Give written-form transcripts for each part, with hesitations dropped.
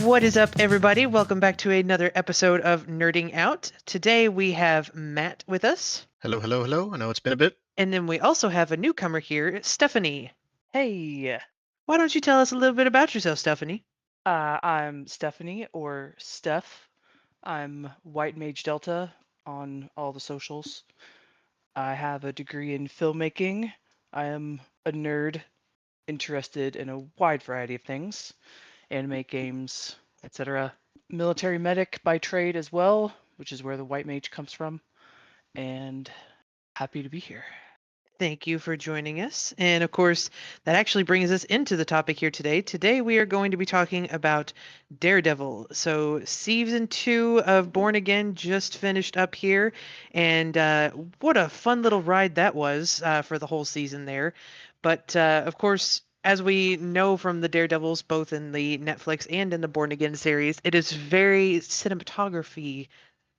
What is up, everybody? Welcome back to another episode of Nerding Out. Today we have Matt with us, Hello, hello, hello. I know it's been a bit. and then we also have a newcomer here, Stephanie. Hey, Why don't you tell us a little bit about yourself, Stephanie? I'm Stephanie or Steph. I'm White Mage Delta on all the socials. I have a degree in filmmaking. I am a nerd interested in a wide variety of things, anime, games, etc. Military medic by trade as well, which is where the White Mage comes from, and happy to be here. Thank you for joining us. And of course, that actually brings us into the topic here today. Today, we are going to be talking about Daredevil. So, season 2 of Born Again just finished up here. And what a fun little ride that was for the whole season there. But of course, as we know from the Daredevils, both in the Netflix and in the Born Again series, it is very cinematography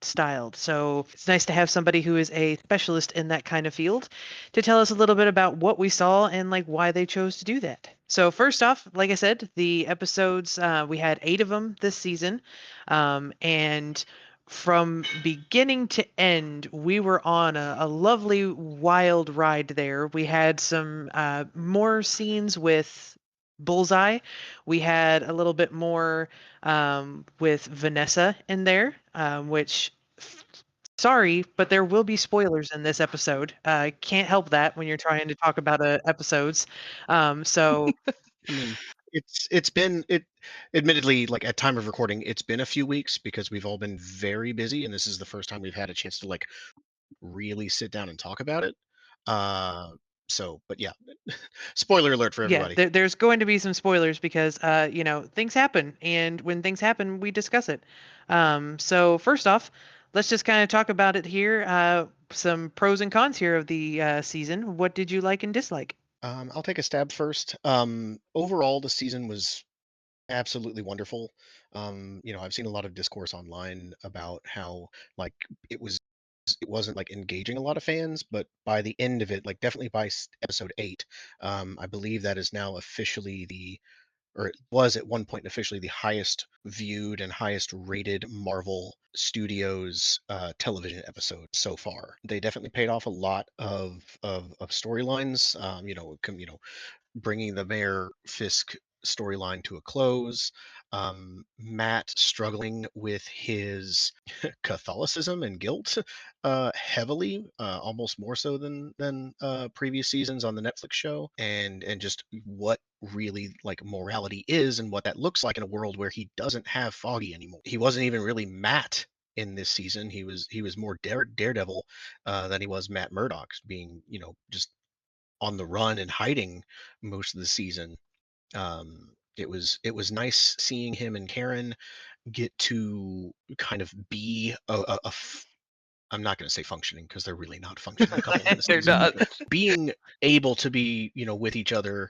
styled. So it's nice to have somebody who is a specialist in that kind of field to tell us a little bit about what we saw and like why they chose to do that. So first off, like I said, the episodes we had 8 of them this season, and from beginning to end, we were on a lovely wild ride there. We had some more scenes with Bullseye. We had a little bit more with Vanessa in there, which sorry, but there will be spoilers in this episode. Can't help that when you're trying to talk about episodes. So I mean, it's been it. Admittedly, like at time of recording, it's been a few weeks because we've all been very busy, and this is the first time we've had a chance to like really sit down and talk about it. Uh, but yeah, spoiler alert for yeah, everybody. there's going to be some spoilers because things happen, and when things happen, we discuss it. So first off, let's just kind of talk about it here. Some pros and cons here of the season. What did you like and dislike? I'll take a stab first. Overall, the season was absolutely wonderful. I've seen a lot of discourse online about how like it was it wasn't like engaging a lot of fans, but by the end of it, like definitely by episode 8, I believe that is now officially the or it was at one point officially the highest viewed and highest rated Marvel Studios television episode so far. They definitely paid off a lot of storylines. Bringing the Mayor Fisk storyline to a close. Matt struggling with his Catholicism and guilt heavily, almost more so than previous seasons on the Netflix show, and just what really like morality is and what that looks like in a world where he doesn't have Foggy anymore. He wasn't even really Matt in this season. He was more Daredevil than he was Matt Murdock, being just on the run and hiding most of the season. It was nice seeing him and Karen get to kind of be I'm not going to say functioning because they're really not functioning couple in the They're season, but not. being able to be with each other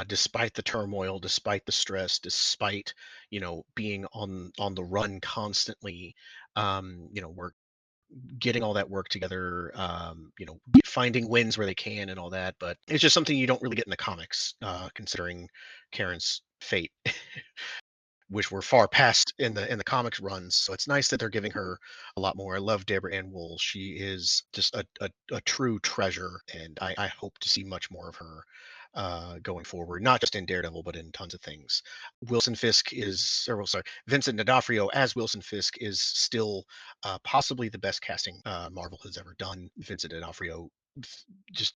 despite the turmoil, despite the stress, despite being on the run constantly. We're getting all that work together, finding wins where they can and all that. But it's just something you don't really get in the comics, considering Karen's fate, which we're far past in the comics runs. So it's nice that they're giving her a lot more. I love Deborah Ann Wool. She is just a true treasure, and I hope to see much more of her going forward, not just in Daredevil, but in tons of things. Vincent D'Onofrio as Wilson Fisk is still possibly the best casting Marvel has ever done. Vincent D'Onofrio just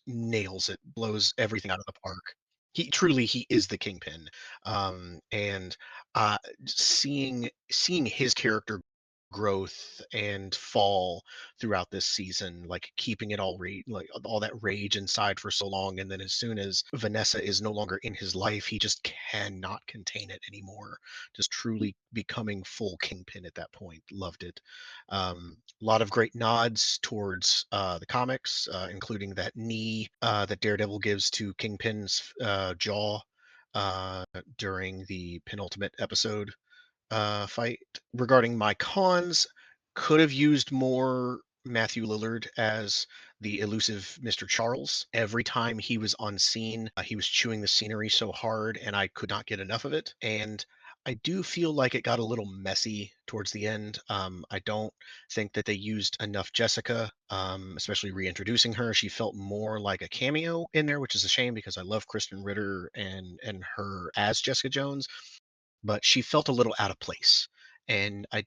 nails it, blows everything out of the park. He is the Kingpin, and seeing his character growth and fall throughout this season, like keeping it like all that rage inside for so long, and then as soon as Vanessa is no longer in his life, he just cannot contain it anymore. Just truly becoming full Kingpin at that point. Loved it. A lot of great nods towards the comics, including that knee that Daredevil gives to Kingpin's jaw during the penultimate episode fight. Regarding my cons, could have used more Matthew Lillard as the elusive Mr. Charles. Every time he was on scene, he was chewing the scenery so hard, and I could not get enough of it. And I do feel like it got a little messy towards the end. I don't think that they used enough Jessica, especially reintroducing her. She felt more like a cameo in there, which is a shame because I love Kristen Ritter and her as Jessica Jones, but she felt a little out of place. And I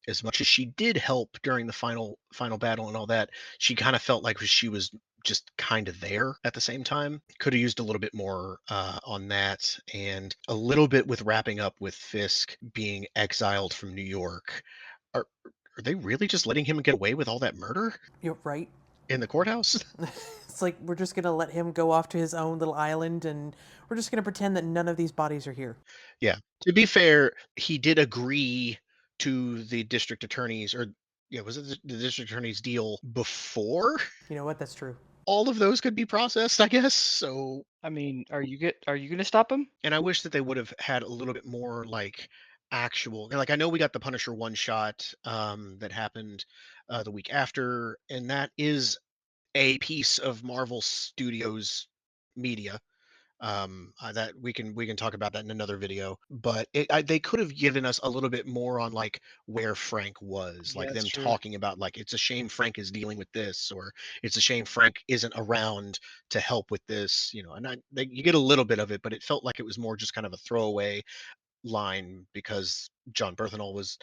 as much as she did help during the final battle and all that, she kind of felt like she was just kind of there at the same time. Could have used a little bit more on that, and a little bit with wrapping up with Fisk being exiled from New York. Are they really just letting him get away with all that murder You're right. in the courthouse? It's like we're just gonna let him go off to his own little island, and we're just gonna pretend that none of these bodies are here. Yeah. To be fair, he did agree to the district attorney's, or yeah, was it the district attorney's deal before You know what? That's true. all of those could be processed, I guess. So, I mean, are you gonna stop him? and I wish that they would have had a little bit more like actual, like I know we got the Punisher one shot that happened the week after, and that is a piece of Marvel Studios media. That we can talk about that in another video, but they could have given us a little bit more on like where Frank was, Yeah, like that's them true. talking about like it's a shame Frank is dealing with this, or it's a shame Frank isn't around to help with this, and you get a little bit of it, but it felt like it was more just kind of a throwaway line because John Berthenol was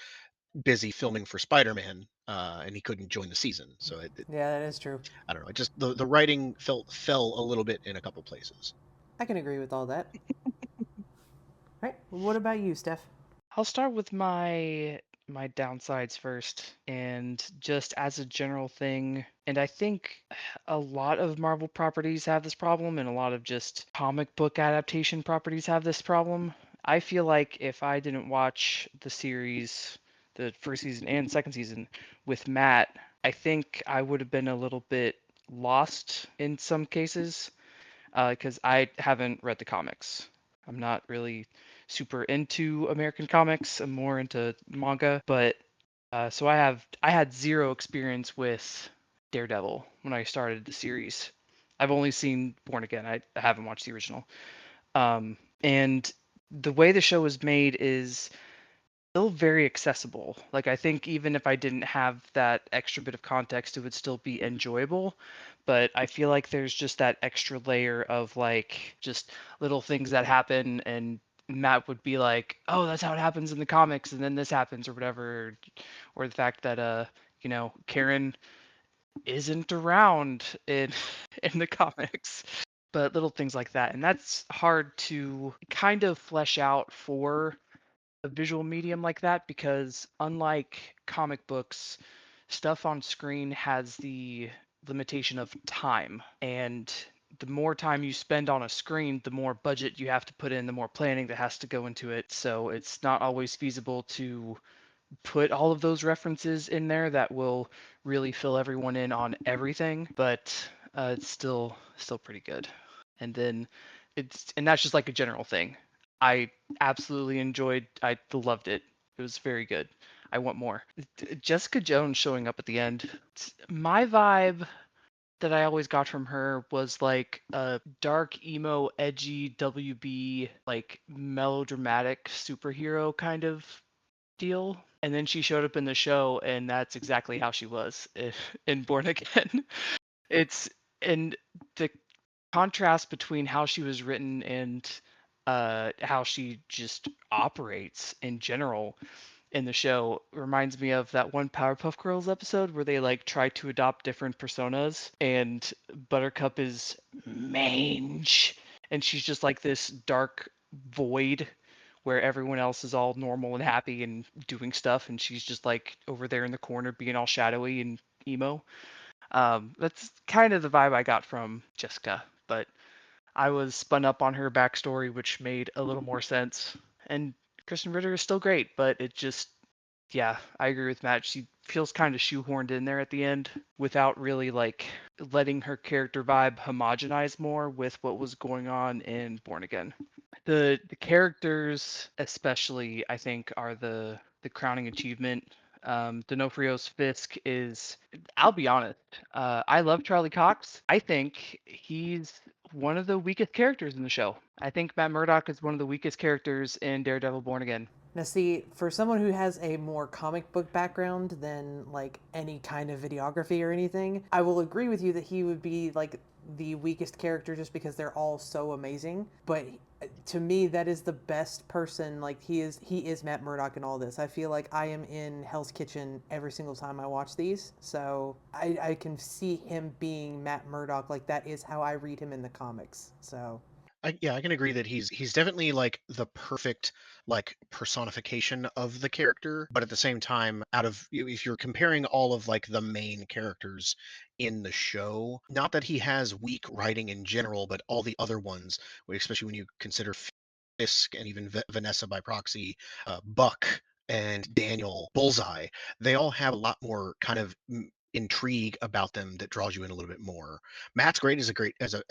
busy filming for Spider-Man, and he couldn't join the season, so Yeah, that is true. I don't know, just the writing fell a little bit in a couple places. I can agree with all that. Right. What about you, Steph? I'll start with my downsides first, and just as a general thing, and I think a lot of Marvel properties have this problem, and a lot of just comic book adaptation properties have this problem. I feel like if I didn't watch the series, the first season and second season with Matt, I think I would have been a little bit lost in some cases because I haven't read the comics. I'm not really super into American comics. I'm more into manga, but so I had zero experience with Daredevil when I started the series. I've only seen Born Again. I haven't watched the original. And the way the show is made is still very accessible. Like I think even if I didn't have that extra bit of context, it would still be enjoyable. But I feel like there's just that extra layer of like just little things that happen and Matt would be like, "Oh, that's how it happens in the comics and then this happens or whatever." Or the fact that Karen isn't around in in the comics. But little things like that. And that's hard to kind of flesh out for a visual medium like that because unlike comic books, stuff on screen has the limitation of time. And the more time you spend on a screen, the more budget you have to put in, the more planning that has to go into it. So it's not always feasible to put all of those references in there that will really fill everyone in on everything, but it's still pretty good. And then and that's just like a general thing. I absolutely enjoyed. I loved it. It was very good. I want more. Jessica Jones showing up at the end. My vibe that I always got from her was like a dark emo, edgy WB, like melodramatic superhero kind of deal. And then she showed up in the show, and that's exactly how she was in Born Again. It's and the contrast between how she was written and how she just operates in general in the show reminds me of that one Powerpuff Girls episode where they like try to adopt different personas, and Buttercup is mange, and she's just like this dark void where everyone else is all normal and happy and doing stuff, and she's just like over there in the corner being all shadowy and emo. That's kind of the vibe I got from Jessica, but I was spun up on her backstory, which made a little more sense. And Kristen Ritter is still great, but it just, yeah, I agree with Matt. She feels kind of shoehorned in there at the end without really like letting her character vibe homogenize more with what was going on in Born Again. The characters, especially, I think, are the crowning achievement. D'Onofrio's Fisk is, I'll be honest, I love Charlie Cox. I think he's one of the weakest characters in the show. I think Matt Murdock is one of the weakest characters in Daredevil Born Again. Now, see, for someone who has a more comic book background than like any kind of videography or anything, I will agree with you that he would be like the weakest character just because they're all so amazing. But to me, that is the best person. Like he is Matt Murdock in all this. I feel like I am in Hell's Kitchen every single time I watch these, so I can see him being Matt Murdock. Like that is how I read him in the comics. So Yeah, I can agree that he's definitely like the perfect like personification of the character, but at the same time, if you're comparing all of like the main characters in the show, not that he has weak writing in general, but all the other ones, especially when you consider Fisk and even Vanessa by proxy, Buck and Daniel, Bullseye, they all have a lot more kind of intrigue about them that draws you in a little bit more. Matt's great as a great as a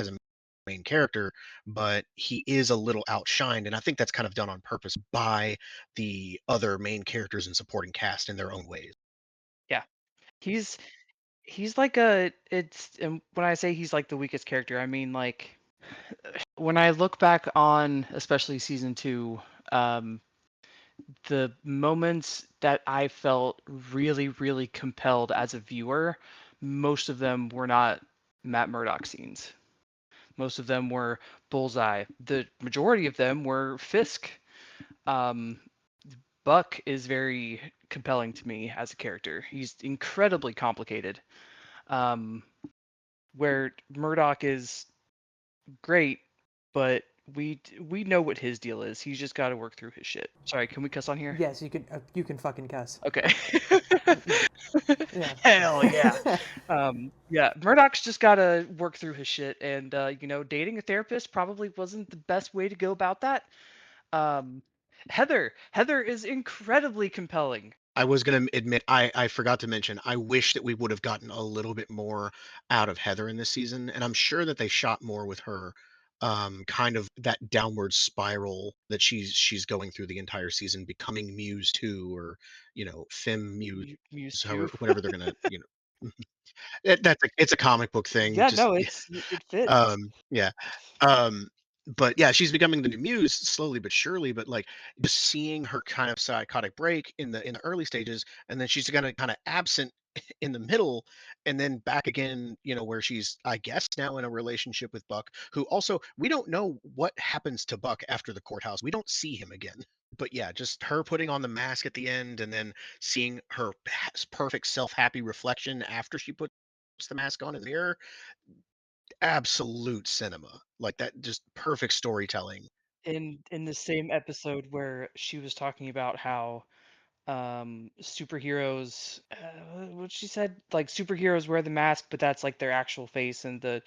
main character, but he is a little outshined, and I think that's kind of done on purpose by the other main characters and supporting cast in their own ways. Yeah, he's he's like a it's and when I say he's like the weakest character, I mean like when I look back on especially season 2, um, the moments that I felt really, really compelled as a viewer, most of them were not Matt Murdock scenes. Most of them were Bullseye. The majority of them were Fisk. Um, Buck is very compelling to me as a character. He's incredibly complicated. Um, where Murdoch is great, but we know what his deal is. He's just got to work through his shit. Sorry, can we cuss on here? yes, you can fucking cuss. Okay. Yeah. Hell yeah. Yeah, Murdoch's just got to work through his shit, and dating a therapist probably wasn't the best way to go about that. Um, Heather is incredibly compelling. I was going to admit, I forgot to mention, I wish that we would have gotten a little bit more out of Heather in this season, and I'm sure that they shot more with her. Kind of that downward spiral that she's going through the entire season, becoming Muse 2, or Femme Muse, Muse too. however, whatever they're gonna. It's a comic book thing. Yeah, Just no, it fits. yeah. Um, but yeah, she's becoming the new Muse slowly but surely. But like just seeing her kind of psychotic break in the early stages, and then she's gonna kind of absent in the middle, and then back again. Where she's, I guess, now in a relationship with Buck, who also we don't know what happens to Buck after the courthouse. We don't see him again. But yeah, just her putting on the mask at the end, and then seeing her perfect self-happy reflection after she puts the mask on in the mirror, absolute cinema. Like that, just perfect storytelling. In the same episode where she was talking about how superheroes what she said, like superheroes wear the mask, but that's like their actual face, and the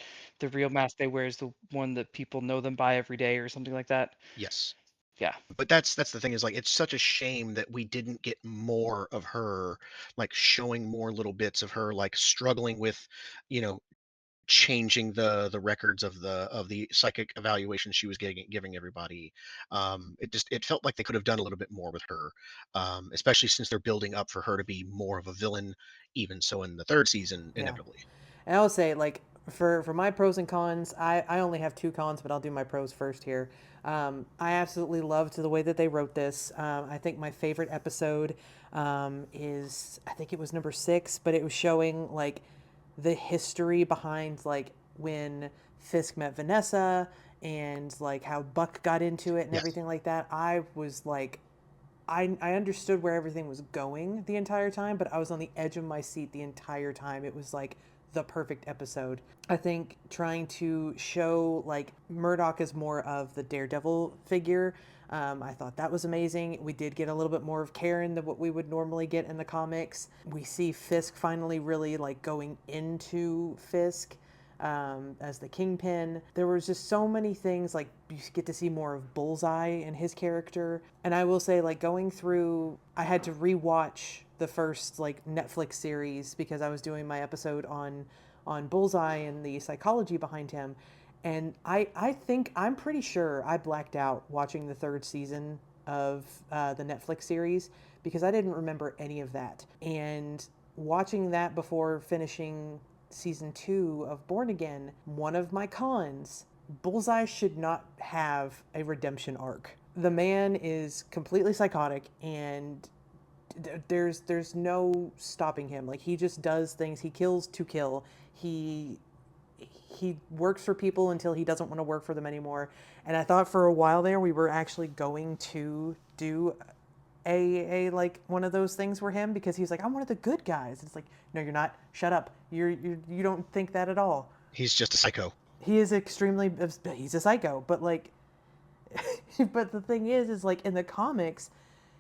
real mask they wear is the one that people know them by every day or something like that. Yes. Yeah. But that's the thing, is like it's such a shame that we didn't get more of her, like showing more little bits of her like struggling with, you know, changing the records of the psychic evaluation she was giving everybody. It felt like they could have done a little bit more with her, especially since they're building up for her to be more of a villain, even so in the third season Yeah. inevitably. And I will say, like, for my pros and cons, I only have two cons, but I'll do my pros first here. I absolutely loved the way that they wrote this. I think my favorite episode is, I think it was number 6, but it was showing, like, the history behind, like, when Fisk met Vanessa and, like, how Buck got into it and Yes. everything like that. I was, like, I understood where everything was going the entire time, but I was on the edge of my seat the entire time. It was like the perfect episode. I think trying to show like Murdoch as more of the Daredevil figure, I thought that was amazing. We did get a little bit more of Karen than what we would normally get in the comics. We see Fisk finally really like going into Fisk as the Kingpin. There was just so many things, like you get to see more of Bullseye and his character. And I will say, like going through, I had to rewatch the first like Netflix series because I was doing my episode on Bullseye and the psychology behind him. And I think I'm pretty sure I blacked out watching the third season of the Netflix series because I didn't remember any of that. And watching that before finishing season 2 of Born Again, one of my cons Bullseye should not have a redemption arc. The man is completely psychotic, and there's no stopping him. Like, he just does things. He kills to kill. He works for people until he doesn't want to work for them anymore. And I thought for a while there we were actually going to do a like one of those things for him, because he's like, I'm one of the good guys. It's like, no, you're not. Shut up. You don't think that at all. He's just a psycho. He is extremely, he's a psycho, but like, but the thing is like in the comics,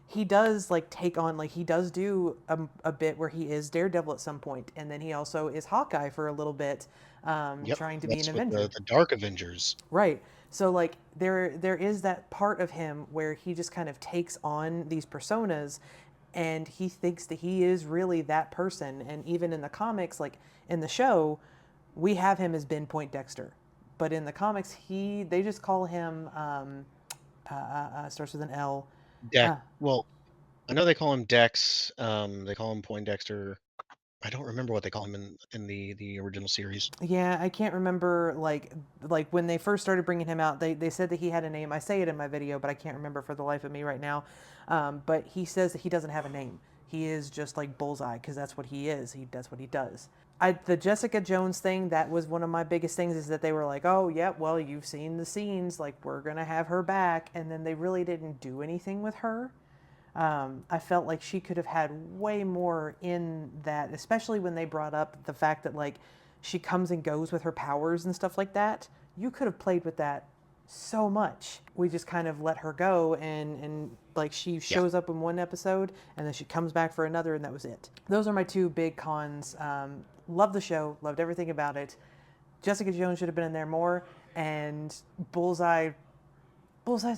he does like take on, like, he does do a bit where he is Daredevil at some point, and then he also is Hawkeye for a little bit, Yep, trying to be an that's with Avenger. the Dark Avengers. Right. So like there is that part of him where he just kind of takes on these personas, and he thinks that he is really that person. And even in the comics, like in the show, we have him as Ben Point Dexter, but in the comics, they just call him starts with an L. Dex. Uh, Well, I know they call him Dex. They call him Poindexter. I don't remember what they call him in the original series. Yeah, I can't remember, like when they first started bringing him out, they said that he had a name. I say it in my video, but I can't remember for the life of me right now. But he says that he doesn't have a name. He is just like Bullseye, because that's what he is. That's what he does. The Jessica Jones thing, that was one of my biggest things, is that they were like, oh yeah, well, you've seen the scenes, like, we're gonna have her back, and then they really didn't do anything with her. I felt like she could have had way more in that, especially when they brought up the fact that, like, she comes and goes with her powers and stuff like that. You could have played with that so much. We just kind of let her go, and like, she Yeah. shows up in one episode and then she comes back for another, and that was it. Those are my two big cons. Loved the show, loved everything about it. Jessica Jones should have been in there more, and Bullseye's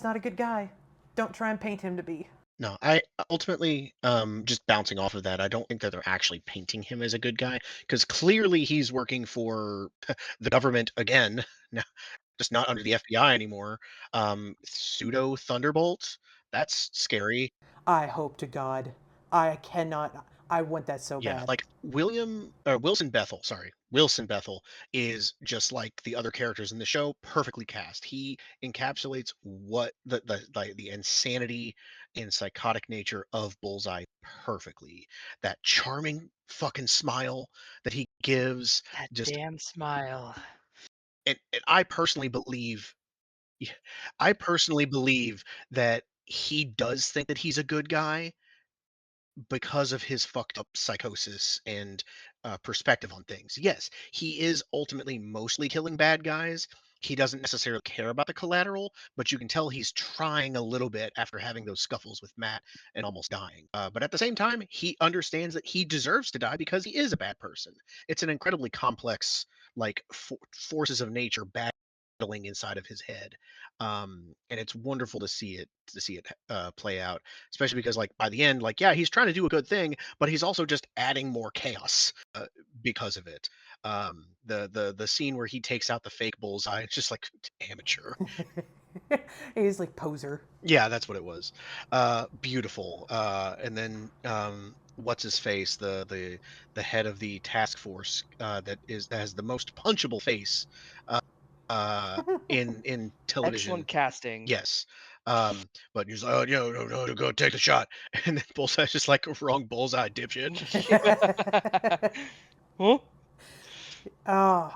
not a good guy. Don't try and paint him to be. No, I ultimately, just bouncing off of that, I don't think that they're actually painting him as a good guy because clearly he's working for the government again, now, just not under the FBI anymore. Pseudo Thunderbolt. That's scary. I hope to God. I cannot. I want that so Yeah, bad. like Wilson Bethel, sorry. Wilson Bethel is just like the other characters in the show, perfectly cast. He encapsulates what the insanity and psychotic nature of Bullseye perfectly. That charming fucking smile that he gives, That just damn smile. and I personally believe yeah, I personally believe that he does think that he's a good guy because of his fucked up psychosis and perspective on things. Yes, he is ultimately mostly killing bad guys. He doesn't necessarily care about the collateral, but you can tell he's trying a little bit after having those scuffles with Matt and almost dying. But at the same time, he understands that he deserves to die because he is a bad person. It's an incredibly complex, like forces of nature battling inside of his head, and it's wonderful to see it play out, especially because like by the end, like yeah, he's trying to do a good thing, but he's also just adding more chaos because of it. The scene where he takes out the fake bullseye, it's just like amateur. He's like poser. Yeah, that's what it was. Beautiful. And then what's his face, the head of the task force, that has the most punchable face uh, in television. Excellent casting. Yes. But he's like, oh, no, no, no, go take the shot. And then Bullseye's just like, wrong bullseye, dipshit. Huh? Oh,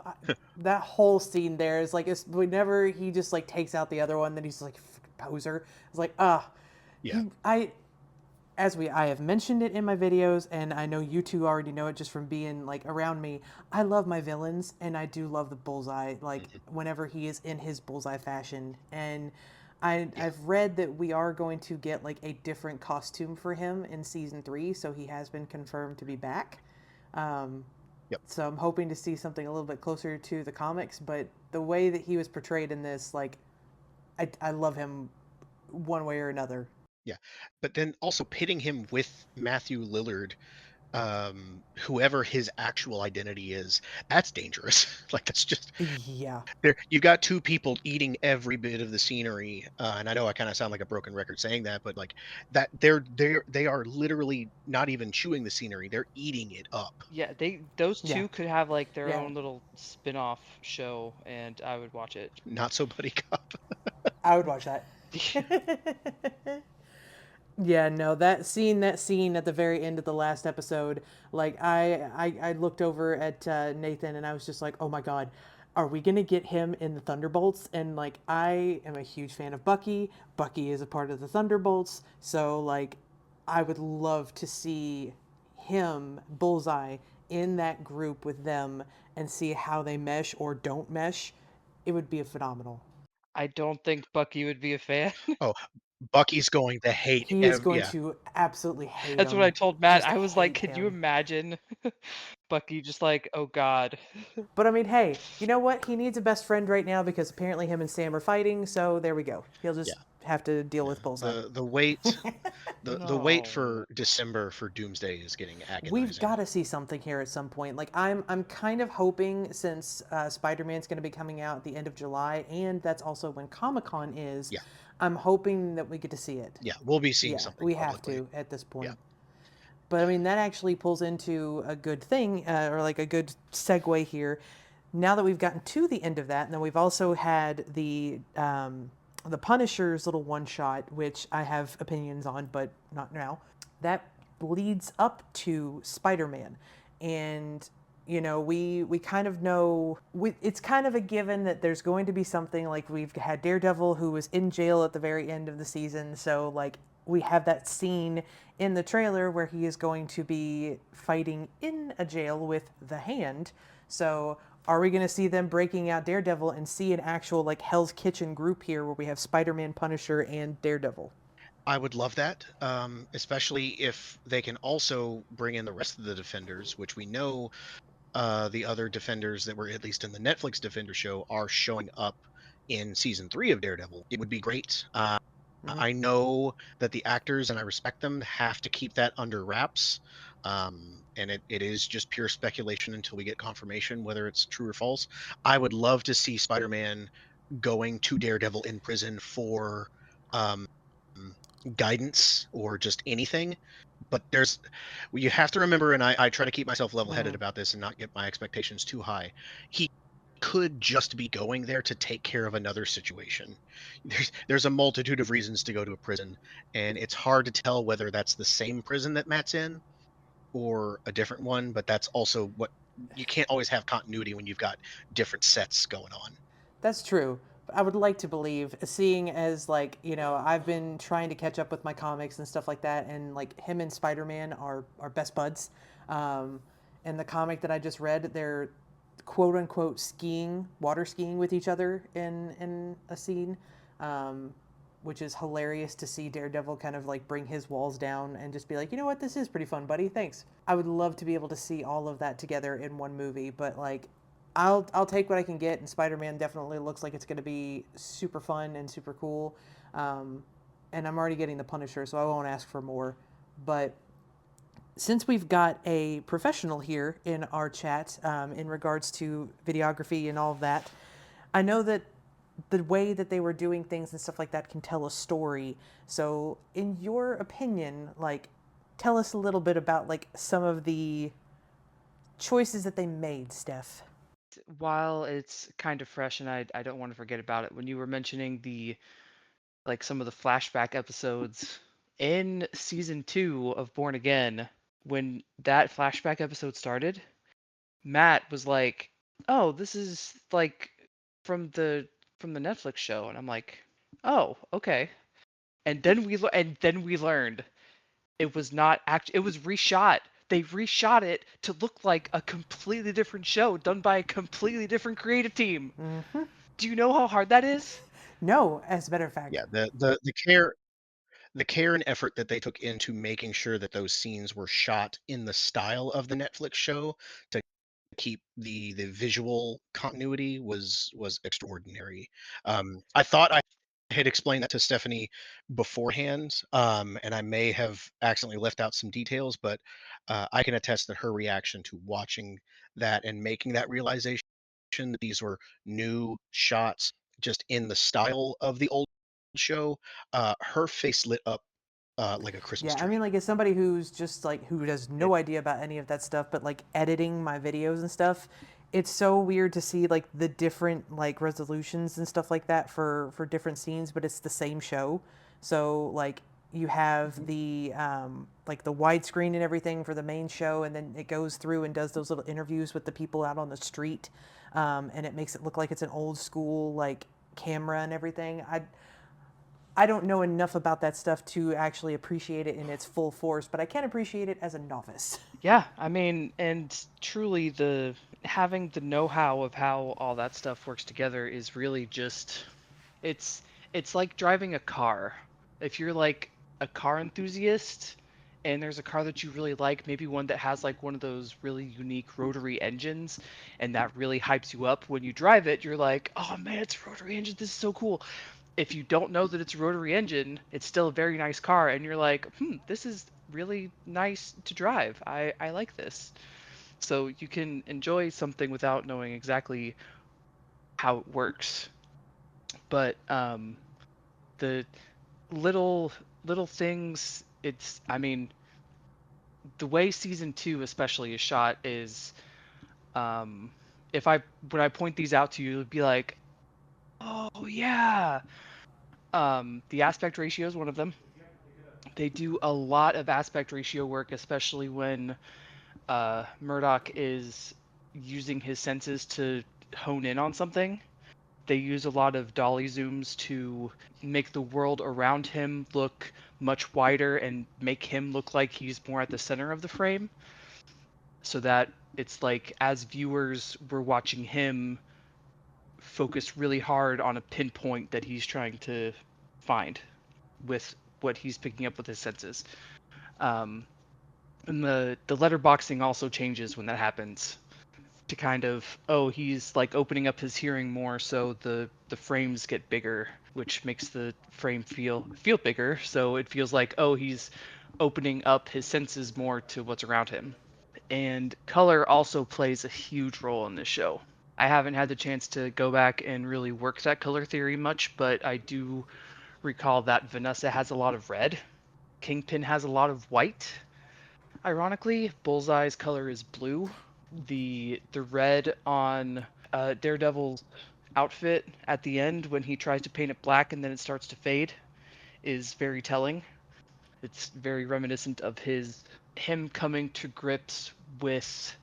that whole scene there is like, it's whenever he just like takes out the other one, then he's like, poser. It's like, Yeah. I have mentioned it in my videos, and I know you two already know it just from being like around me. I love my villains, and I do love the Bullseye. Like Mhm. whenever he is in his Bullseye fashion, and Yeah. I've read that we are going to get like a different costume for him in season 3, so he has been confirmed to be back. Um, Yep. so I'm hoping to see something a little bit closer to the comics, but the way that he was portrayed in this, like, I love him one way or another. Yeah. But then also pitting him with Matthew Lillard, whoever his actual identity is, that's dangerous. Like that's just Yeah. there. You've got two people eating every bit of the scenery, and I know I kind of sound like a broken record saying that, but like that, they are literally not even chewing the scenery; they're eating it up. Yeah, those Yeah. two could have like their Yeah. own little spin-off show, and I would watch it. Not so buddy cop. I would watch that. Yeah, no, that scene at the very end of the last episode, like I looked over at Nathan and I was just like, oh my god, are we gonna get him in the Thunderbolts? And like I am a huge fan of Bucky. Bucky is a part of the Thunderbolts, so like I would love to see him, Bullseye, in that group with them and see how they mesh or don't mesh. It would be a phenomenal. I don't think Bucky would be a fan. Oh, Bucky's going to hate He is going yeah. to absolutely hate That's what I him. told Matt. Just I was like, hate "Could you him. imagine Bucky just like, oh God." But I mean, hey, you know what? He needs a best friend right now because apparently him and Sam are fighting. So there we go. He'll Yeah, just have to deal yeah. with Bullseye. The wait No. for December for Doomsday is getting We've agonizing. got to see something here at some point. Like I'm kind of hoping since Spider-Man's going to be coming out at the end of July, and that's also when Comic-Con is. Yeah, I'm hoping that we get to see it. yeah. We'll be seeing Yeah, something we have publicly. to at this Yeah. point. But I mean, that actually pulls into a good thing, or like a good segue here. Now that we've gotten to the end of that, and then we've also had the Punisher's little one shot, which I have opinions on, but not now. That leads up to Spider-Man, and you know we kind of know it's kind of a given that there's going to be something. Like we've had Daredevil who was in jail at the very end of the season, so like we have that scene in the trailer where he is going to be fighting in a jail with the Hand. So are we going to see them breaking out Daredevil and see an actual like Hell's Kitchen group here where we have Spider-Man, Punisher, and Daredevil? I would love that, especially if they can also bring in the rest of the Defenders, which we know the other Defenders that were at least in the Netflix Defender show are showing up in season 3 of Daredevil. It would be great. Mm-hmm. I know that the actors, and I respect them, have to keep that under wraps. And it is just pure speculation until we get confirmation whether it's true or false. I would love to see Spider-Man going to Daredevil in prison for um, guidance or just anything. But you have to remember, and I try to keep myself level-headed Mm-hmm. about this and not get my expectations too high. He could just be going there to take care of another situation. There's a multitude of reasons to go to a prison, and it's hard to tell whether that's the same prison that Matt's in or a different one. But that's also what you can't always have continuity when you've got different sets going on. That's true. I would like to believe, seeing as like I've been trying to catch up with my comics and stuff like that, and like him and Spider-Man are best buds. Um, and the comic that I just read, they're quote unquote water skiing with each other in a scene, um, which is hilarious to see Daredevil kind of like bring his walls down and just be like, you know what, this is pretty fun, buddy. Thanks. I would love to be able to see all of that together in one movie, but like I'll take what I can get, and Spider-Man definitely looks like it's going to be super fun and super cool. Um, and I'm already getting the Punisher, so I won't ask for more. But since we've got a professional here in our chat in regards to videography and all of that, I know that the way that they were doing things and stuff like that can tell a story. So, in your opinion, like, tell us a little bit about like some of the choices that they made, Steph. While it's kind of fresh and I don't want to forget about it, when you were mentioning like some of the flashback episodes in season 2 of Born Again, when that flashback episode started, Matt was like, "Oh, this is like from the from the Netflix show." And I'm like, "Oh, okay." And then we learned it was not it was reshot. They reshot it to look like a completely different show done by a completely different creative team. Mm-hmm. Do you know how hard that is? No, as a matter of fact. Yeah, the care and effort that they took into making sure that those scenes were shot in the style of the Netflix show to keep the visual continuity was extraordinary. I thought I had explained that to Stephanie beforehand, and I may have accidentally left out some details, but I can attest that her reaction to watching that and making that realization that these were new shots just in the style of the old show, her face lit up like a Christmas Yeah, I tree. mean, like, as somebody who's just like who has no idea about any of that stuff, but like editing my videos and stuff, it's so weird to see like the different like resolutions and stuff like that for different scenes, but it's the same show. So like you have the like the widescreen and everything for the main show, and then it goes through and does those little interviews with the people out on the street, and it makes it look like it's an old school like camera and everything. I don't know enough about that stuff to actually appreciate it in its full force, but I can appreciate it as a novice. Yeah, I mean, and truly the having the know-how of how all that stuff works together is really just it's it's like driving a car. If you're like a car enthusiast and there's a car that you really like, maybe one that has like one of those really unique rotary engines and that really hypes you up when you drive it, you're like, "Oh man, it's a rotary engine. This is so cool." If you don't know that it's a rotary engine, it's still a very nice car, and you're like, this is really nice to drive. I like this. So you can enjoy something without knowing exactly how it works. But the little little things, it's I mean, the way season two especially is shot is um if I when I point these out to you, it'd be like, oh yeah. The aspect ratio is one of them. They do a lot of aspect ratio work, especially when Murdoch is using his senses to hone in on something. They use a lot of dolly zooms to make the world around him look much wider and make him look like he's more at the center of the frame, so that it's like as viewers we're watching him focus really hard on a pinpoint that he's trying to find with what he's picking up with his senses. Um, and the letterboxing also changes when that happens to kind of, oh, he's like opening up his hearing more, so the frames get bigger, which makes the frame feel bigger, so it feels like, oh, he's opening up his senses more to what's around him. And color also plays a huge role in this show. I haven't had the chance to go back and really work that color theory much, but I do recall that Vanessa has a lot of red, Kingpin has a lot of white. Ironically, Bullseye's color is blue. The red on Daredevil's outfit at the end when he tries to paint it black and then it starts to fade is very telling. It's very reminiscent of him coming to grips with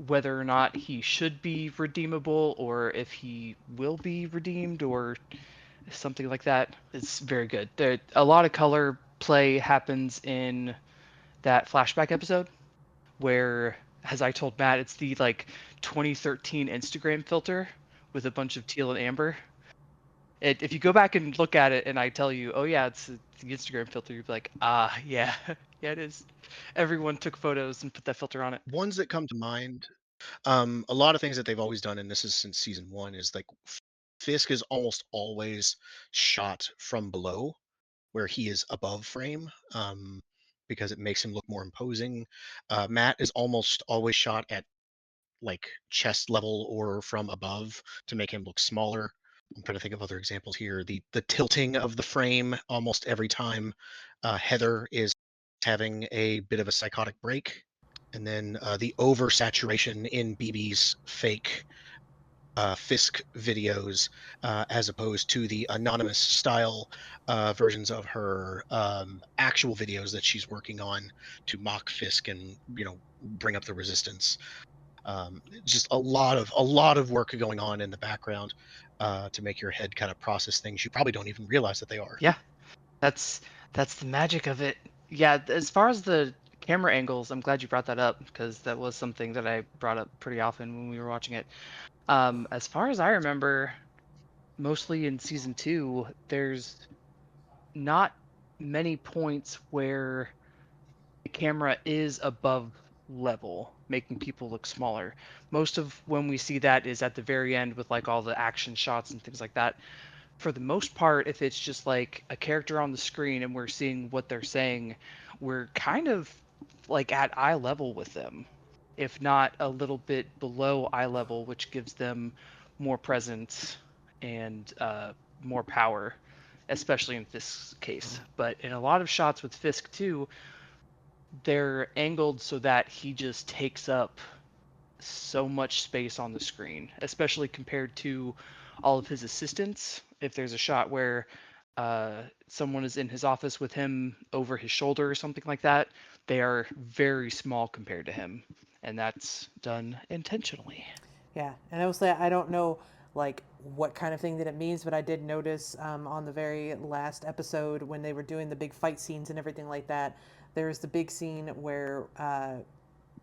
whether or not he should be redeemable or if he will be redeemed or something like that. It's very good. A lot of color play happens in that flashback episode where, as I told Matt, it's the like 2013 Instagram filter with a bunch of teal and amber. If you go back and look at it, and I tell you, oh yeah, it's the Instagram filter, you'd be like, ah, yeah, yeah, it is. Everyone took photos and put that filter on it. Ones that come to mind, a lot of things that they've always done, and this is since season one, is like Fisk is almost always shot from below, where he is above frame, because it makes him look more imposing. Matt is almost always shot at like chest level or from above to make him look smaller. I'm trying to think of other examples here. The tilting of the frame almost every time Heather is having a bit of a psychotic break, and then the oversaturation in BB's fake Fisk videos, as opposed to the anonymous style versions of her actual videos that she's working on to mock Fisk and bring up the resistance. Just a lot of work going on in the background to make your head kind of process things you probably don't even realize that they are. Yeah, that's that's the magic of it. Yeah, as far as the camera angles, I'm glad you brought that up because that was something that I brought up pretty often when we were watching it. As far as I remember, mostly in season two, there's not many points where the camera is above level, making people look smaller. Most of when we see that is at the very end with like all the action shots and things like that. for the most part, if it's just like a character on the screen and we're seeing what they're saying, we're kind of like at eye level with them, if not a little bit below eye level, which gives them more presence and more power, especially in Fisk's case. But in a lot of shots with Fisk too, they're angled so that he just takes up so much space on the screen, especially compared to all of his assistants. If there's a shot where someone is in his office with him over his shoulder or something like that, they are very small compared to him, and that's done intentionally. Yeah, and I will say I don't know like what kind of thing that it means, but I did notice on the very last episode when they were doing the big fight scenes and everything like that. There's the big scene where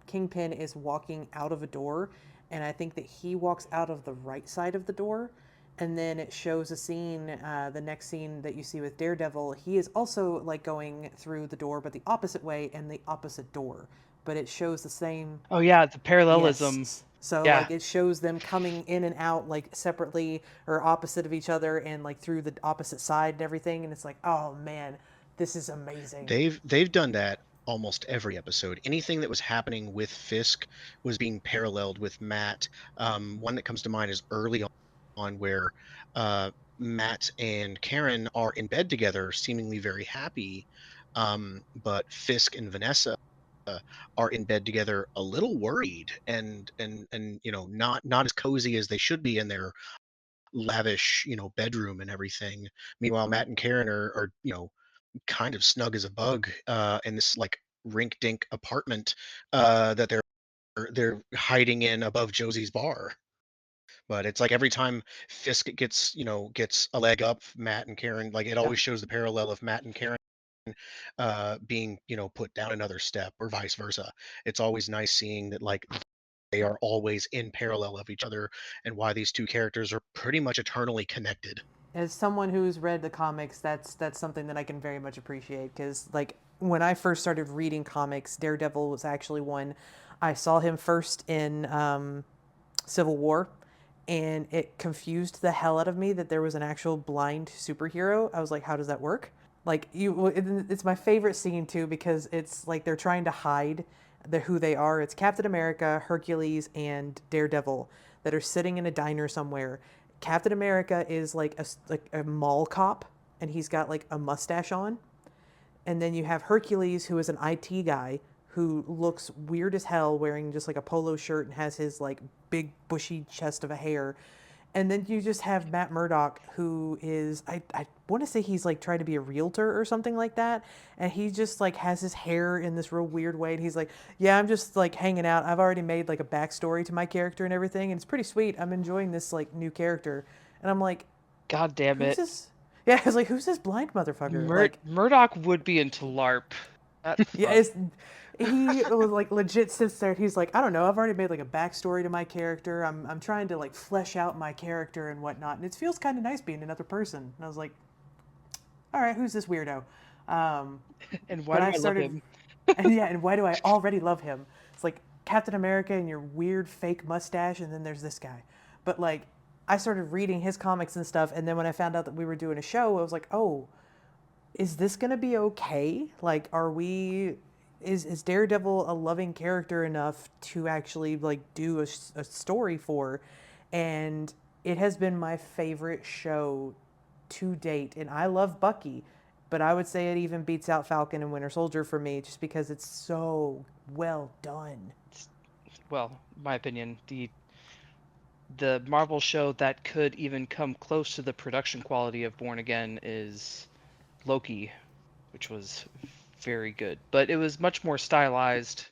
Kingpin is walking out of a door, and I think that he walks out of the right side of the door. And then it shows a scene, the next scene that you see with Daredevil. He is also like going through the door, but the opposite way and the opposite door. But it shows the same. Oh yeah, the parallelism. Yes. So Yeah. like it shows them coming in and out like separately or opposite of each other and like through the opposite side and everything. And it's like, oh man, this is amazing. They've done that almost every episode. Anything that was happening with Fisk was being paralleled with Matt. One that comes to mind is early on where uh, Matt and Karen are in bed together, seemingly very happy, but Fisk and Vanessa are in bed together a little worried and not as cozy as they should be in their lavish bedroom and everything. Meanwhile, Matt and Karen are kind of snug as a bug in this like rink dink apartment that they're hiding in above Josie's bar. But it's like every time Fisk gets a leg up, Matt and Karen, like it always shows the parallel of Matt and Karen being put down another step or vice versa. It's always nice seeing that like they are always in parallel of each other and why these two characters are pretty much eternally connected. As someone who's read the comics, that's something that I can very much appreciate because like when I first started reading comics, Daredevil was actually one. I saw him first in Civil War, and it confused the hell out of me that there was an actual blind superhero. I was like, how does that work? Like it's my favorite scene too because it's like they're trying to hide who they are. It's Captain America, Hercules, and Daredevil that are sitting in a diner somewhere. Captain America is like a mall cop, and he's got like a mustache on, and then you have Hercules, who is an IT guy who looks weird as hell wearing just like a polo shirt and has his like big bushy chest of a hair. And then you just have Matt Murdock, who is, I want to say he's like trying to be a realtor or something like that. And he just like has his hair in this real weird way. And he's like, yeah, I'm just like hanging out. I've already made like a backstory to my character and everything. And it's pretty sweet. I'm enjoying this like new character. And I'm like, God damn who's it. this? Yeah, I was like, who's this blind motherfucker? Like, Murdoch would be into LARP. yeah, he was like legit sits there. He's like, I don't know. I've already made like a backstory to my character. I'm trying to like flesh out my character and whatnot, and it feels kind of nice being another person. And I was like, all right, who's this weirdo? And why but do I I love started, him? and yeah, and why do I already love him? It's like Captain America and your weird fake mustache, and then there's this guy. But like, I started reading his comics and stuff, and then when I found out that we were doing a show, I was like, oh, is this gonna be okay? Like, are we? Is Daredevil a loving character enough to actually like do a story for? And it has been my favorite show to date, and I love Bucky, but I would say it even beats out Falcon and Winter Soldier for me, just because it's so well done. Well, my opinion, the Marvel show that could even come close to the production quality of Born Again is Loki, which was very good, but it was much more stylized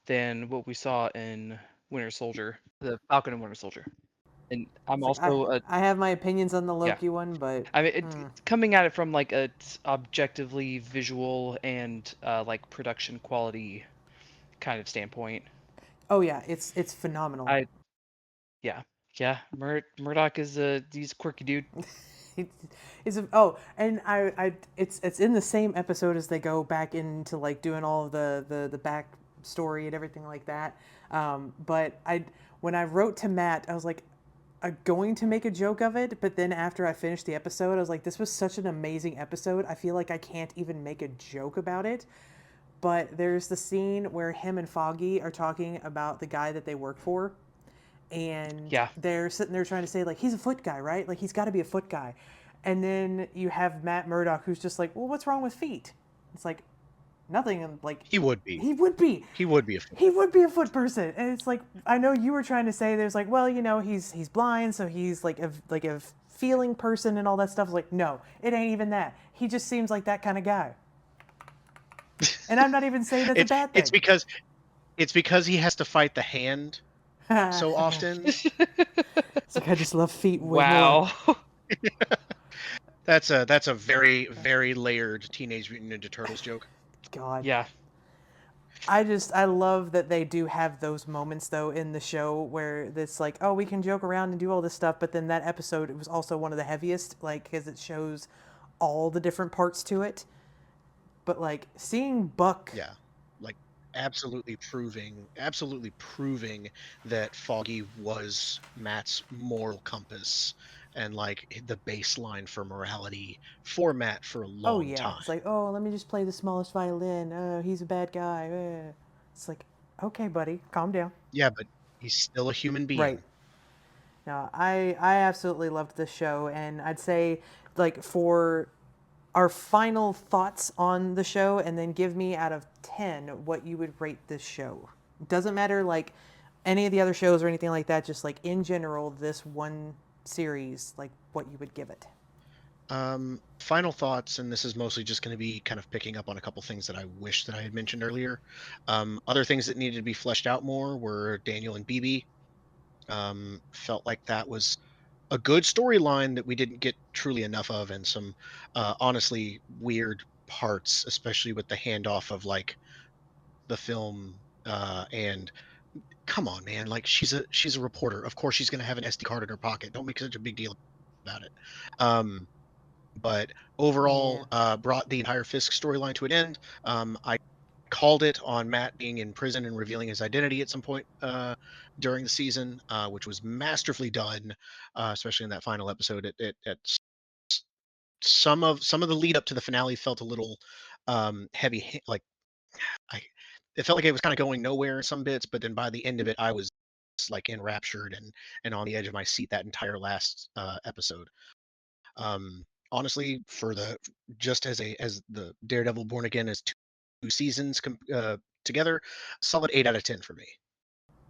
than what we saw in Winter Soldier, the Falcon and Winter Soldier. And I'm It's like I also a I have my opinions on the yeah. Loki one, but I mean, coming at it from like a objectively visual and like production quality kind of standpoint. oh yeah, it's phenomenal. I yeah yeah Murdoch is he's a quirky dude. It's oh, and it's in the same episode as they go back into like doing all of the back story and everything like that. But when I wrote to Matt, I was like, going to make a joke of it, but then after I finished the episode, I was like, this was such an amazing episode. I feel like I can't even make a joke about it. But there's the scene where him and Foggy are talking about the guy that they work for, and Yeah. they're sitting there trying to say, like, he's a foot guy, right? Like, he's got to be a foot guy. And then you have Matt Murdock, who's just like, well, what's wrong with feet? It's like, nothing. And like, He would be. he would be. He would be a foot. He would be a foot person. And it's like, I know you were trying to say there's like, well, you know, he's blind, so he's like a feeling person and all that stuff. Like, no, it ain't even that. He just seems like that kind of guy. And I'm not even saying that's a bad thing. It's because he has to fight the hand so often. It's like, I just love feet way more. Wow. That's a very, very layered Teenage Mutant Ninja Turtles joke. God. Yeah. I love that they do have those moments though in the show where it's like, oh, we can joke around and do all this stuff, but then that episode, it was also one of the heaviest, like, because it shows all the different parts to it. But like seeing Buck, Yeah, like absolutely proving that Foggy was Matt's moral compass and like the baseline for morality for Matt for a oh long yeah, time. it's like, oh, let me just play the smallest violin. Oh, he's a bad guy. It's like, okay, buddy, calm down. Yeah, but he's still a human being. Right. No, I absolutely loved this show, and I'd say, like, for our final thoughts on the show, and then give me out of 10 what you would rate this show. Doesn't matter like any of the other shows or anything like that, just like in general, this one series, like what you would give it. Final thoughts, and this is mostly just going to be kind of picking up on a couple things that I wish that I had mentioned earlier. Other things that needed to be fleshed out more were Daniel and BB. Felt like that was a good storyline that we didn't get truly enough of, and some honestly weird parts, especially with the handoff of like the film and come on, man, like she's a reporter, of course she's going to have an SD card in her pocket, don't make such a big deal about it. But overall, brought the entire Fisk storyline to an end. I called it on Matt being in prison and revealing his identity at some point during the season, which was masterfully done, especially in that final episode. Some of the lead up to the finale felt a little heavy, like I, it felt like it was kind of going nowhere in some bits, but then by the end of it, I was like enraptured and on the edge of my seat that entire last episode. Honestly, for the just as the Daredevil Born Again as two seasons together, solid 8 out of 10 for me.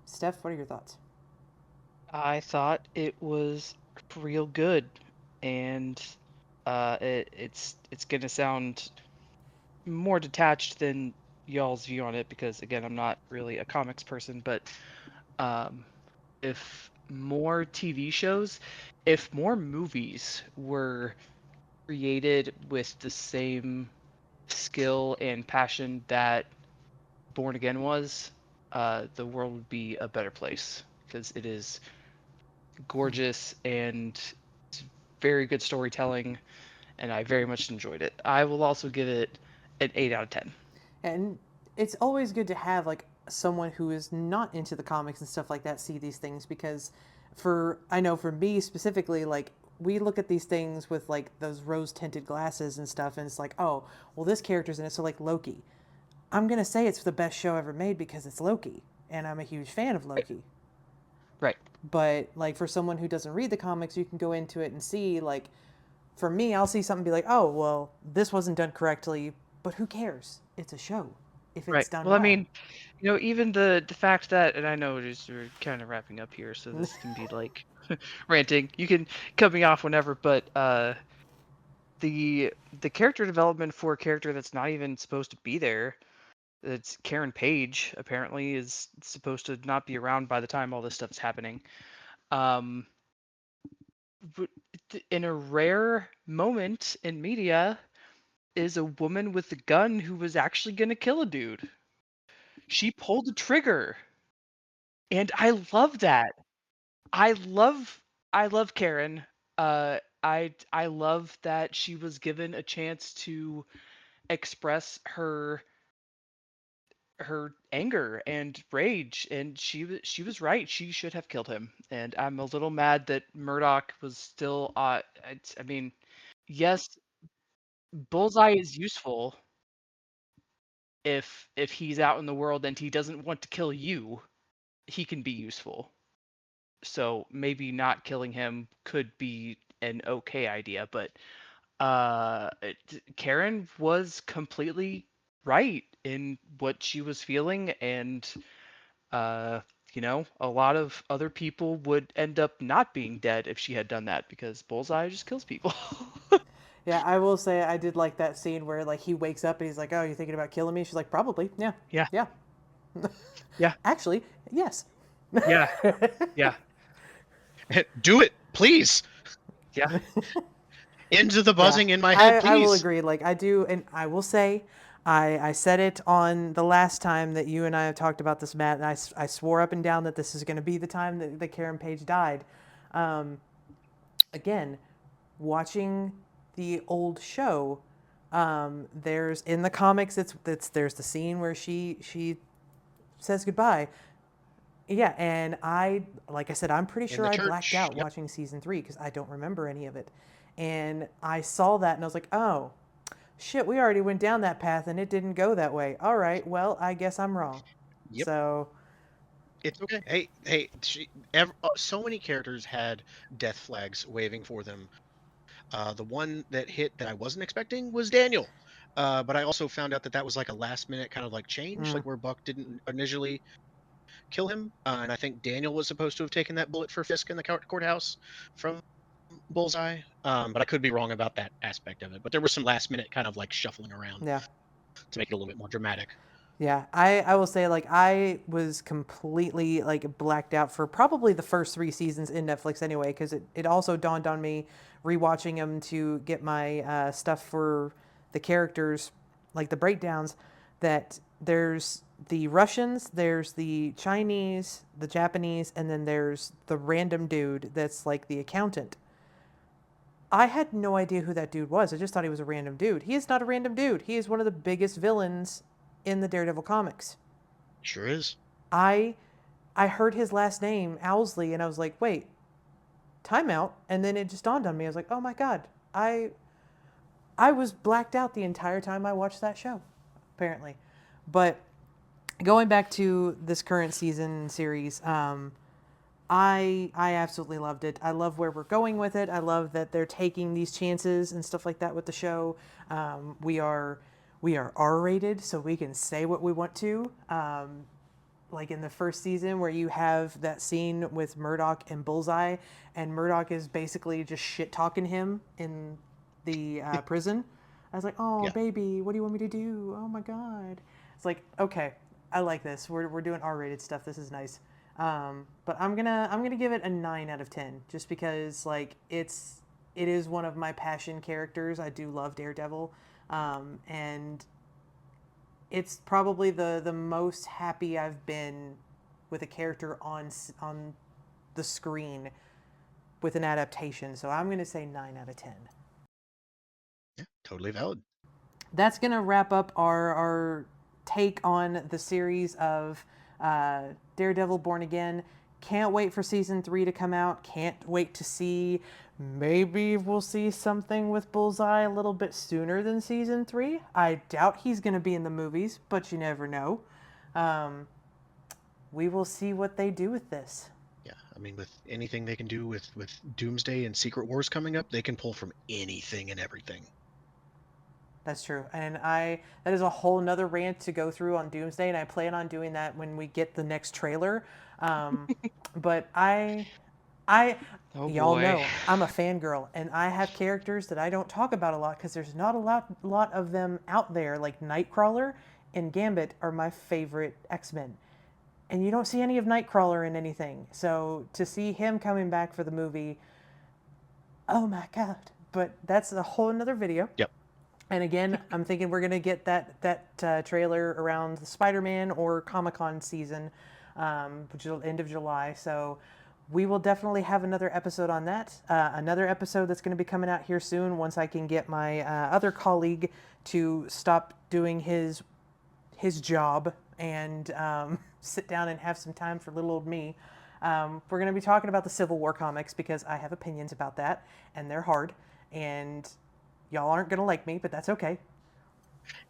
Steph, what are your thoughts? I thought it was real good, and it's gonna sound more detached than y'all's view on it because again, I'm not really a comics person, but um, if more TV shows, if more movies were created with the same skill and passion that Born Again was, the world would be a better place because it is gorgeous and it's very good storytelling, and I very much enjoyed it. I will also give it an 8 out of 10. And it's always good to have like someone who is not into the comics and stuff like that see these things, because I know for me specifically, like, we look at these things with like those rose tinted glasses and stuff, and it's like, oh, well, this character's in it. So like Loki, I'm gonna say it's the best show ever made because it's Loki, and I'm a huge fan of Loki. Right. But like for someone who doesn't read the comics, you can go into it and see, like, for me, I'll see something and be like, oh, well, this wasn't done correctly, but who cares? It's a show. If Right. it's done Well, I mean, even the fact that, and I know we're kind of wrapping up here, so this can be like ranting. You can cut me off whenever, but the character development for a character that's not even supposed to be there, it's Karen Page apparently is supposed to not be around by the time all this stuff's happening. Um, but in a rare moment in media, is a woman with a gun who was actually going to kill a dude. She pulled the trigger. And I love that. I love Karen. I love that she was given a chance to express her her anger and rage, and she was right. She should have killed him. And I'm a little mad that Murdoch was still. I mean, yes, Bullseye is useful if he's out in the world and he doesn't want to kill you. He can be useful. So maybe not killing him could be an okay idea, but Karen was completely right in what she was feeling, and uh, a lot of other people would end up not being dead if she had done that because Bullseye just kills people. Yeah, I will say I did like that scene where like he wakes up and he's like, "Oh, you thinking about killing me?" She's like, "Probably, yeah, Yeah, yeah, yeah, actually, yes." yeah, yeah, Do it, please. yeah. Into the Yeah, buzzing in my head, I will please. agree. Like I do, and I will say, I said it on the last time that you and I have talked about this, Matt, and I swore up and down that this is going to be the time that Karen Page died. Um, Again, watching the old show, there's in the comics, it's there's the scene where she says goodbye. Yeah, and like I said, I'm pretty In sure the I blacked church. out Yep. watching season 3 because I don't remember any of it. And I saw that and I was like, oh, shit, we already went down that path and it didn't go that way. All right, well, I guess I'm wrong. Yep. So, It's okay. Hey. So many characters had death flags waving for them. The one that hit that I wasn't expecting was Daniel. But I also found out that that was like a last minute kind of like change, mm, like where Buck didn't initially kill him. And I think Daniel was supposed to have taken that bullet for Fisk in the courthouse from Bullseye. But I could be wrong about that aspect of it. But there was some last minute kind of like shuffling around yeah. to make it a little bit more dramatic. Yeah, I will say like I was completely like blacked out for probably the first 3 seasons in Netflix anyway because it also dawned on me rewatching them to get my stuff for the characters, like the breakdowns, that there's the Russians, there's the Chinese, the Japanese, and then there's the random dude that's like the accountant. I had no idea who that dude was. I just thought he was a random dude. He is not a random dude. He is one of the biggest villains in the Daredevil comics. Sure is. I I heard his last name, Owlsley, and I was like, wait, timeout. And then it just dawned on me. I was like, oh my god, I was blacked out the entire time I watched that show, apparently. But going back to this current season series, I absolutely loved it. I love where we're going with it. I love that they're taking these chances and stuff like that with the show. We are R rated, so we can say what we want to. Like in the first season where you have that scene with Murdoch and Bullseye, and Murdoch is basically just shit talking him in the prison. I was like, oh Yeah. baby, what do you want me to do? Oh my god. It's like, okay, I like this. We're doing R-rated stuff. This is nice. But I'm gonna give it a 9 out of 10 just because like it is one of my passion characters. I do love Daredevil, and it's probably the most happy I've been with a character on the screen with an adaptation. So I'm gonna say 9 out of 10. Yeah. Totally valid. That's gonna wrap up our take on the series of Daredevil Born Again. Can't wait for season 3 to come out. Can't wait to see. Maybe we'll see something with Bullseye a little bit sooner than season 3. I doubt he's going to be in the movies, but you never know. Um, we will see what they do with this. Yeah, I mean, with anything they can do with Doomsday and Secret Wars coming up, they can pull from anything and everything. That's true. And that is a whole nother rant to go through on Doomsday, and I plan on doing that when we get the next trailer. But Oh y'all boy. know I'm a fangirl, and I have characters that I don't talk about a lot because there's not a lot of them out there. Like Nightcrawler and Gambit are my favorite X-Men, and you don't see any of Nightcrawler in anything. So to see him coming back for the movie, oh my god! But that's a whole another video. Yep. And again, I'm thinking we're gonna get that trailer around the Spider-Man or Comic-Con season, which is the end of July. So we will definitely have another episode on that. Another episode that's going to be coming out here soon once I can get my other colleague to stop doing his job and sit down and have some time for little old me. We're going to be talking about the Civil War comics because I have opinions about that, and they're hard, and y'all aren't going to like me, but that's okay.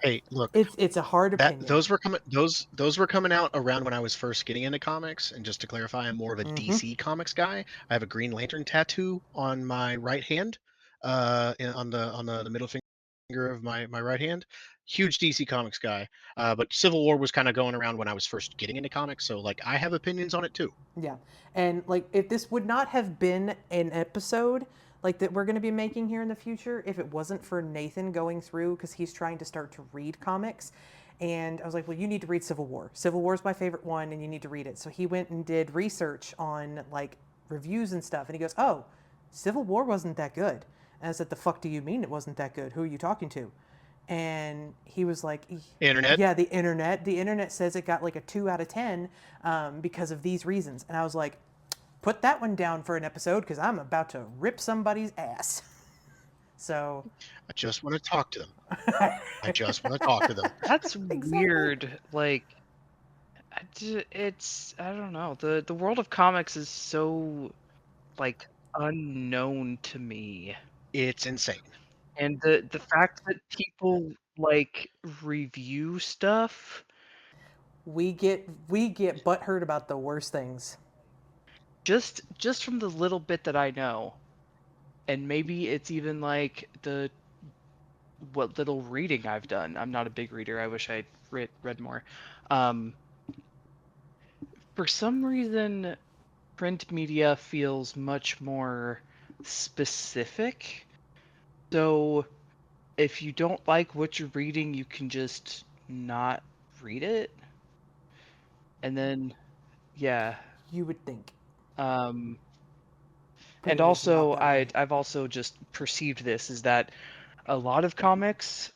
Hey, look, It's a hard that opinion. those were coming out around when I was first getting into comics. And just to clarify, I'm more of a DC Comics guy. I have a Green Lantern tattoo on my right hand, on the middle finger of my right hand. Huge DC Comics guy. But Civil War was kind of going around when I was first getting into comics, so like I have opinions on it too. Yeah. And like if this would not have been an episode like that we're going to be making here in the future if it wasn't for Nathan going through cuz he's trying to start to read comics, and I was like, "Well, you need to read Civil War. Civil War is my favorite one and you need to read it." So he went and did research on like reviews and stuff, and he goes, "Oh, Civil War wasn't that good." And I said, "The fuck do you mean it wasn't that good? Who are you talking to?" And he was like, Internet. "Yeah, the internet. The internet says it got like a 2 out of 10 because of these reasons." And I was like, "Put that one down for an episode because I'm about to rip somebody's ass." So I just want to talk to them. I just want to talk to them. That's Exactly. weird. Like, it's I don't know. The world of comics is so like unknown to me, It's insane. and the fact that people like review stuff we get butthurt about the worst things. just from the little bit that I know, and maybe it's even like the what little reading I've done. I'm not a big reader. I wish I'd read more. Um, for some reason, print media feels much more specific. So if you don't like what you're reading, you can just not read it. And then, yeah. You would think, Um, but and it is not also, that way. I've also just perceived this is that a lot of comics,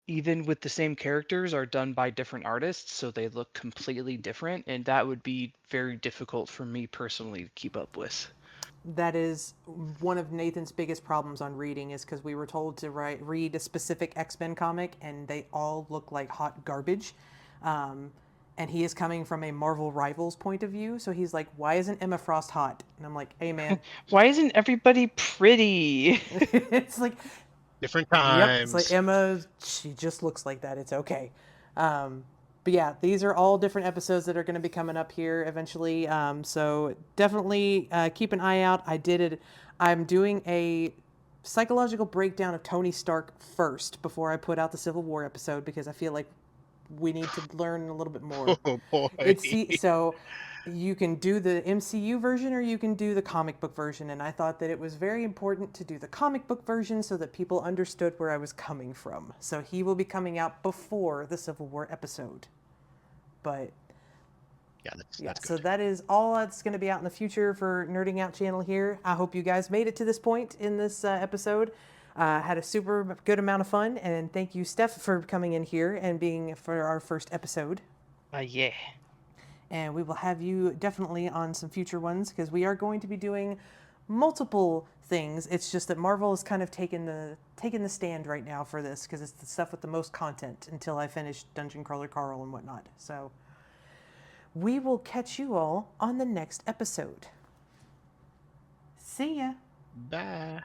even with the same characters, are done by different artists, so they look completely different, and that would be very difficult for me personally to keep up with. That is one of Nathan's biggest problems on reading is because we were told to read a specific X-Men comic and they all look like hot garbage. Um, and he is coming from a Marvel Rivals point of view, so he's like, "Why isn't Emma Frost hot?" And I'm like, "Hey, man." Why isn't everybody pretty? It's like, Different yep, it's like times. Emma, she just looks like that. It's okay. But yeah, these are all different episodes that are going to be coming up here eventually. So definitely keep an eye out. I did it. I'm doing a psychological breakdown of Tony Stark first before I put out the Civil War episode because I feel like we need to learn a little bit more. Oh boy. So you can do the MCU version or you can do the comic book version, and I thought that it was very important to do the comic book version so that people understood where I was coming from. So he will be coming out before the Civil War episode. But Yeah, yeah, that's so good. that is all that's going to be out in the future for Nerding Out channel here. I hope you guys made it to this point in this episode. Had a super good amount of fun, and thank you, Steph, for coming in here and being for our first episode. Yeah. And we will have you definitely on some future ones because we are going to be doing multiple things. It's just that Marvel is kind of taking the stand right now for this because it's the stuff with the most content until I finish Dungeon Crawler Carl and whatnot. So we will catch you all on the next episode. See ya. Bye.